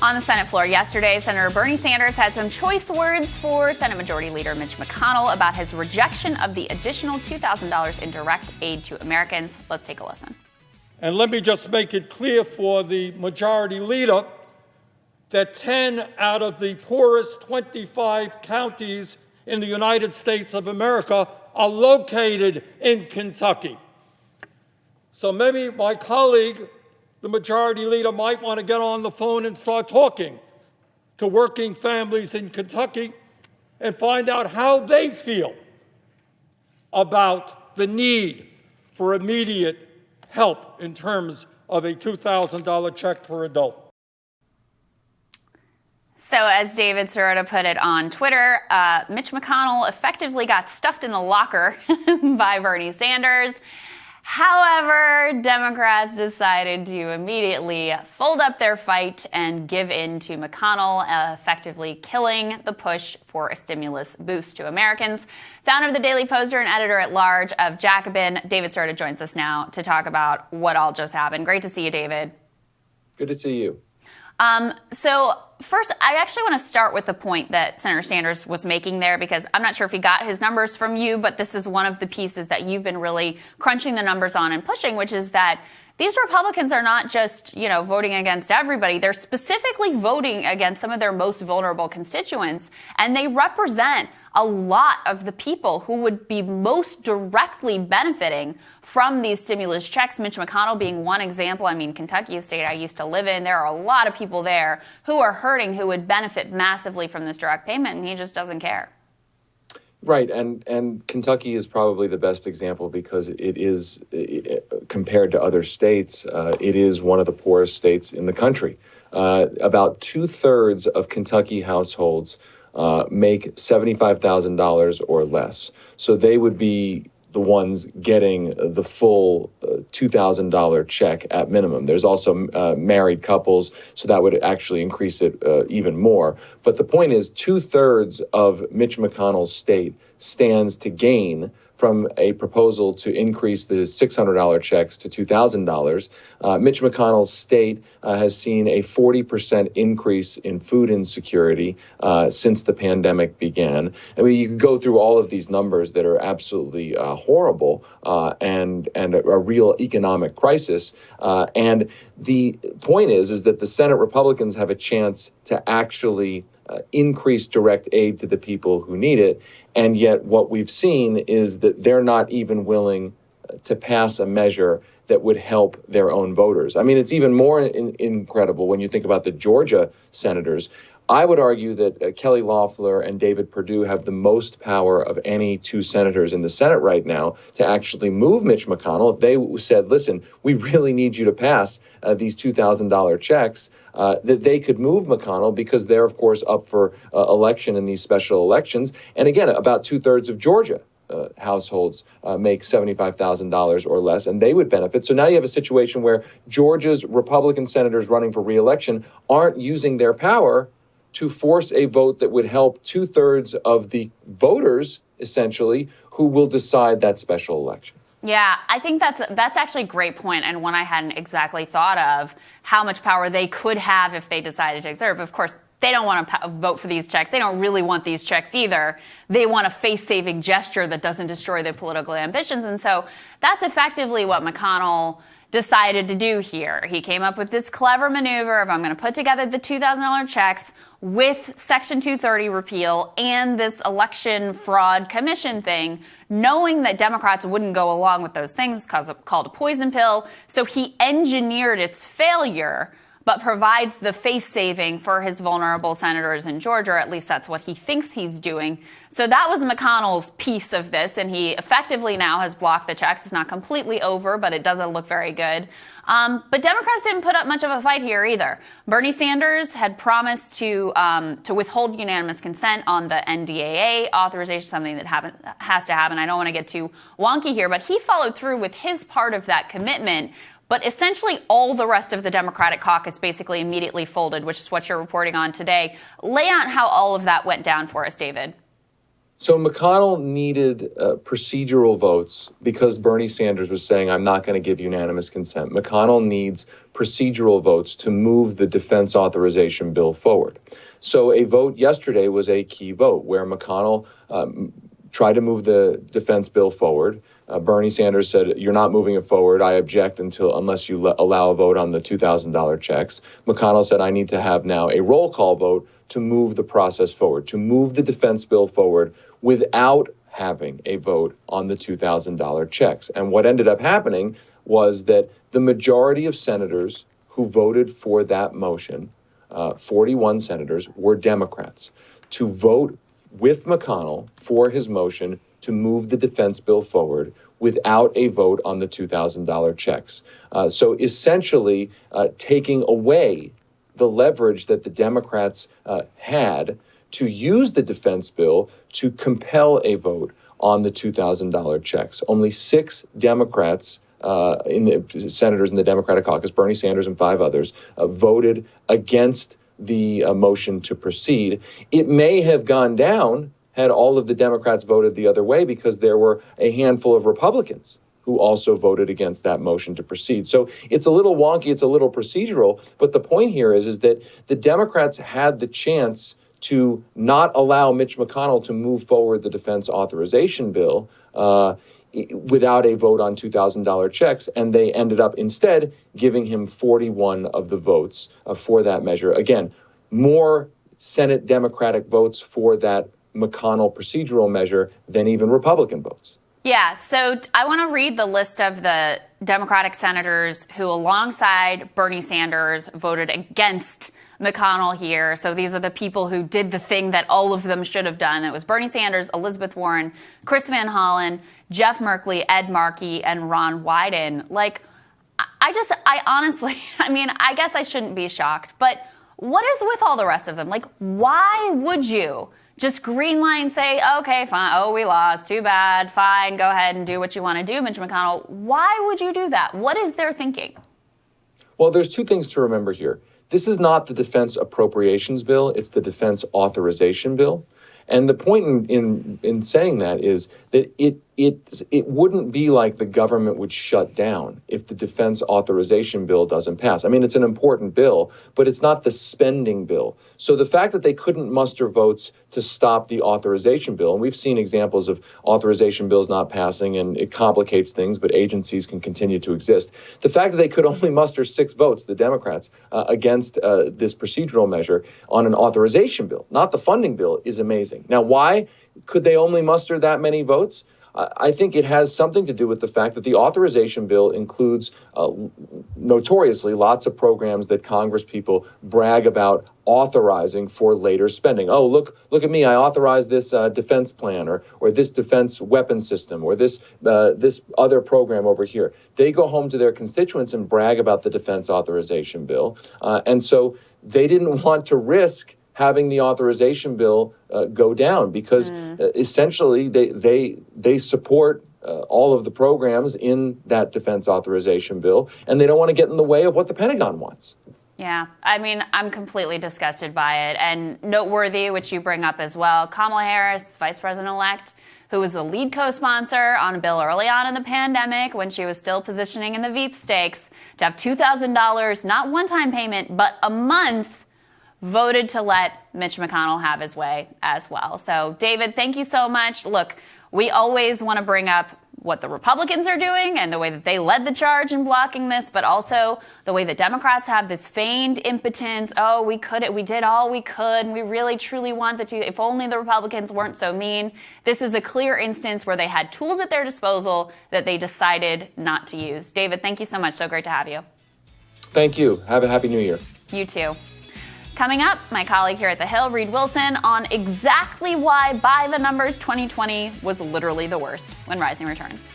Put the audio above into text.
On the Senate floor yesterday, Senator Bernie Sanders had some choice words for Senate Majority Leader Mitch McConnell about his rejection of the additional $2,000 in direct aid to Americans. Let's take a listen. And let me just make it clear for the Majority Leader that 10 out of the poorest 25 counties in the United States of America are located in Kentucky. So maybe my colleague, the Majority Leader, might want to get on the phone and start talking to working families in Kentucky and find out how they feel about the need for immediate help in terms of a $2,000 check per adult. So as David Sirota put it on Twitter, Mitch McConnell effectively got stuffed in the locker by Bernie Sanders. However, Democrats decided to immediately fold up their fight and give in to McConnell, effectively killing the push for a stimulus boost to Americans. Founder of the Daily Poster and editor-at-large of Jacobin, David Sirota joins us now to talk about what all just happened. Great to see you, David. Good to see you. So first, I actually want to start with the point that Senator Sanders was making there, because I'm not sure if he got his numbers from you, but this is one of the pieces that you've been really crunching the numbers on and pushing, which is that these Republicans are not just, voting against everybody. They're specifically voting against some of their most vulnerable constituents, and they represent a lot of the people who would be most directly benefiting from these stimulus checks, Mitch McConnell being one example. I mean, Kentucky, a state I used to live in, there are a lot of people there who are hurting, who would benefit massively from this direct payment, and he just doesn't care. Right, and Kentucky is probably the best example because it is, compared to other states, it is one of the poorest states in the country. About 2/3 of Kentucky households make $75,000 or less. So they would be the ones getting the full $2,000 check at minimum. There's also married couples, so that would actually increase it even more. But the point is 2/3 of Mitch McConnell's state stands to gain from a proposal to increase the $600 checks to $2,000. Mitch McConnell's state has seen a 40% increase in food insecurity since the pandemic began. I mean, you can go through all of these numbers that are absolutely horrible and a real economic crisis. And the point is that the Senate Republicans have a chance to actually increase direct aid to the people who need it. And yet what we've seen is that they're not even willing to pass a measure that would help their own voters. I mean, it's even more incredible when you think about the Georgia senators. I would argue that Kelly Loeffler and David Perdue have the most power of any two senators in the Senate right now to actually move Mitch McConnell. If they said, listen, we really need you to pass these $2,000 checks, that they could move McConnell because they're, of course, up for election in these special elections. And again, about 2/3 of Georgia households make $75,000 or less, and they would benefit. So now you have a situation where Georgia's Republican senators running for re-election aren't using their power to force a vote that would help 2/3 of the voters, essentially, who will decide that special election. Yeah, I think that's actually a great point, and one I hadn't exactly thought of, how much power they could have if they decided to exert. Of course, they don't want to vote for these checks. They don't really want these checks either. They want a face-saving gesture that doesn't destroy their political ambitions. And so that's effectively what McConnell decided to do here. He came up with this clever maneuver of, I'm going to put together the $2,000 checks with Section 230 repeal and this election fraud commission thing, knowing that Democrats wouldn't go along with those things, called a poison pill. So he engineered its failure, but provides the face saving for his vulnerable senators in Georgia, or at least that's what he thinks he's doing. So that was McConnell's piece of this, and he effectively now has blocked the checks. It's not completely over, but it doesn't look very good. But Democrats didn't put up much of a fight here either. Bernie Sanders had promised to withhold unanimous consent on the NDAA authorization, something that has to happen. I don't want to get too wonky here, but he followed through with his part of that commitment. But essentially all the rest of the Democratic caucus basically immediately folded, which is what you're reporting on today. Lay out how all of that went down for us, David. So McConnell needed procedural votes because Bernie Sanders was saying, I'm not going to give unanimous consent. McConnell needs procedural votes to move the defense authorization bill forward. So a vote yesterday was a key vote where McConnell tried to move the defense bill forward. Bernie Sanders said, you're not moving it forward. I object unless you allow a vote on the $2,000 checks. McConnell said, I need to have now a roll call vote to move the process forward, to move the defense bill forward without having a vote on the $2,000 checks. And what ended up happening was that the majority of senators who voted for that motion, 41 senators, were Democrats. To vote with McConnell for his motion to move the defense bill forward without a vote on the $2,000 checks. So essentially taking away the leverage that the Democrats had to use the defense bill to compel a vote on the $2,000 checks. Only 6 Democrats, senators in the Democratic caucus, Bernie Sanders and 5 others, voted against the motion to proceed. It may have gone down had all of the Democrats voted the other way because there were a handful of Republicans who also voted against that motion to proceed. So it's a little wonky, it's a little procedural, but the point here is that the Democrats had the chance to not allow Mitch McConnell to move forward the defense authorization bill without a vote on $2,000 checks, and they ended up instead giving him 41 of the votes for that measure. Again, more Senate Democratic votes for that McConnell procedural measure than even Republican votes. Yeah, so I want to read the list of the Democratic senators who, alongside Bernie Sanders, voted against McConnell here. So these are the people who did the thing that all of them should have done. It was Bernie Sanders, Elizabeth Warren, Chris Van Hollen, Jeff Merkley, Ed Markey, and Ron Wyden. Like, I honestly, I guess I shouldn't be shocked, but what is with all the rest of them? Like, why would you just greenlight and say, okay, fine, oh, we lost, too bad, fine, go ahead and do what you want to do, Mitch McConnell? Why would you do that? What is their thinking? Well, there's 2 things to remember here. This is not the defense appropriations bill, it's the defense authorization bill. And the point in saying that is that it wouldn't be like the government would shut down if the defense authorization bill doesn't pass. I mean, it's an important bill, but it's not the spending bill. So the fact that they couldn't muster votes to stop the authorization bill, and we've seen examples of authorization bills not passing, and it complicates things, but agencies can continue to exist. The fact that they could only muster 6 votes, the Democrats, against this procedural measure on an authorization bill, not the funding bill, is amazing. Now, why could they only muster that many votes? I think it has something to do with the fact that the authorization bill includes notoriously lots of programs that Congress people brag about authorizing for later spending. Oh, look at me, I authorized this defense plan or this defense weapon system or this other program over here. They go home to their constituents and brag about the defense authorization bill. And so they didn't want to risk having the authorization bill go down because essentially they support all of the programs in that defense authorization bill, and they don't want to get in the way of what the Pentagon wants. Yeah, I'm completely disgusted by it. And noteworthy, which you bring up as well, Kamala Harris, Vice President-elect, who was the lead co-sponsor on a bill early on in the pandemic when she was still positioning in the Veep stakes to have $2,000, not one-time payment, but a month, voted to let Mitch McConnell have his way as well. So, David, thank you so much. Look, we always want to bring up what the Republicans are doing and the way that they led the charge in blocking this, but also the way the Democrats have this feigned impotence. Oh, we did all we could, and we really truly want that if only the Republicans weren't so mean. This is a clear instance where they had tools at their disposal that they decided not to use. David, thank you so much. So great to have you. Thank you. Have a happy new year. You too. Coming up, my colleague here at The Hill, Reed Wilson, on exactly why by the numbers 2020 was literally the worst when Rising returns.